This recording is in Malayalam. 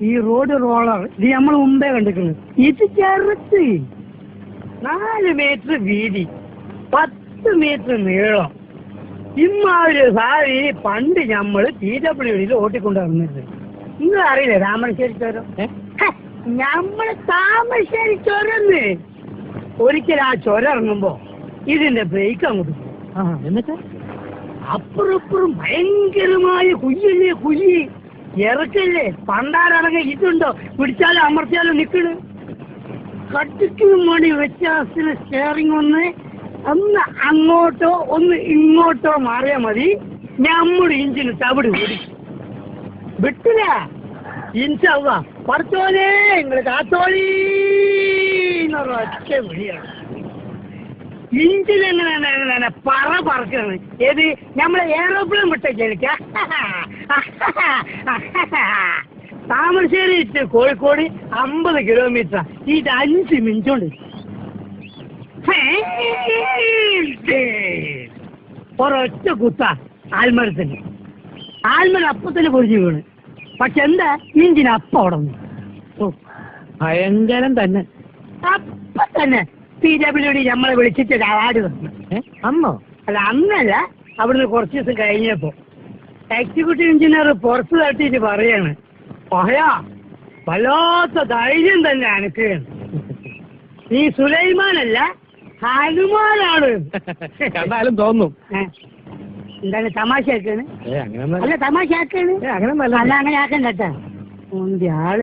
ഈ റോഡ് റോളർ ഇത് നമ്മൾ മുമ്പേ കണ്ടിരിക്കുന്നത്. ഇത് ചെറുത്ത് 4 മീറ്റർ വീതി, 10 മീറ്റർ നീളം. ഇമ്മാതിരി സാരി പണ്ട് നമ്മള് TWയിൽ ഓട്ടിക്കൊണ്ടുവന്നിരുന്നത്. നിങ്ങൾ അറിയില്ലേ താമരശ്ശേരി ചുരം? നമ്മള് താമരശ്ശേരി ചുരന്ന് ഒരിക്കൽ ആ ചുരം ഇറങ്ങുമ്പോ ഇതിന്റെ ബ്രേക്ക് അങ്ങോട്ട് പോകും. എന്നിട്ട് അപ്പുറപ്പുറം ഭയങ്കരമായ കുയ്യല്ലേ, കുയ്യി ഇറക്കല്ലേ. പണ്ടാരടങ്ങ ഇതുണ്ടോ, പിടിച്ചാലും അമർത്തിയാലും നിക്കണ്. കട്ടിക്കും മണി വ്യത്യാസത്തിന് സ്റ്റിയറിംഗ് ഒന്ന് അങ്ങോട്ടോ ഒന്ന് ഇങ്ങോട്ടോ മാറിയാ മതി, നമ്മുടെ ഇഞ്ചിന് തവിട് കൂടി വിട്ടില്ല. ഇൻഷാല്ലാ പഠിച്ചോനെ നിങ്ങള് കാത്തോളി എന്നൊരൊറ്റ വിളിയാണ്. ഇഞ്ചിനെങ്ങനെ പറക്കാണ്. ഏത് നമ്മളെ എയറോപ്ലെയിൻ വിട്ടേക്ക. താമരശ്ശേരി ഇട്ട് കോഴിക്കോട് 50 കിലോമീറ്റർ. ഇത് 5 മിനിറ്റ് ഒരൊറ്റ കുത്ത ആൽമരത്തിന്. ആൽമര അപ്പത്തിന് പൊരിഞ്ഞു വീണ്. പക്ഷെ എന്താ ഇഞ്ചിന് അപ്പം ഉടന്നു. ഭയങ്കരം തന്നെ. അപ്പൊ തന്നെ TWD നമ്മളെ വിളിച്ചിട്ട് അവാർഡ് തന്നു. അന്നോ? അല്ല അന്നല്ല, അവിടുന്ന് കുറച്ച് ദിവസം കഴിഞ്ഞപ്പോ എക്സിക്യൂട്ടീവ് എഞ്ചിനീയർ പുറത്ത് തട്ടിയിട്ട് പറയാണ്, പഹയാ വല്ലാത്ത ധൈര്യം തന്നെ അനക്ക്. നീ സുലൈമാനല്ല ഹനുമാനാണ്. കണ്ടാലും തോന്നും. എന്താണ് തമാശ ആക്കാണ്? അല്ല തമാശ ആക്കാണ്. അങ്ങനെ ആക്കണ്ട കേട്ടാ. ആള്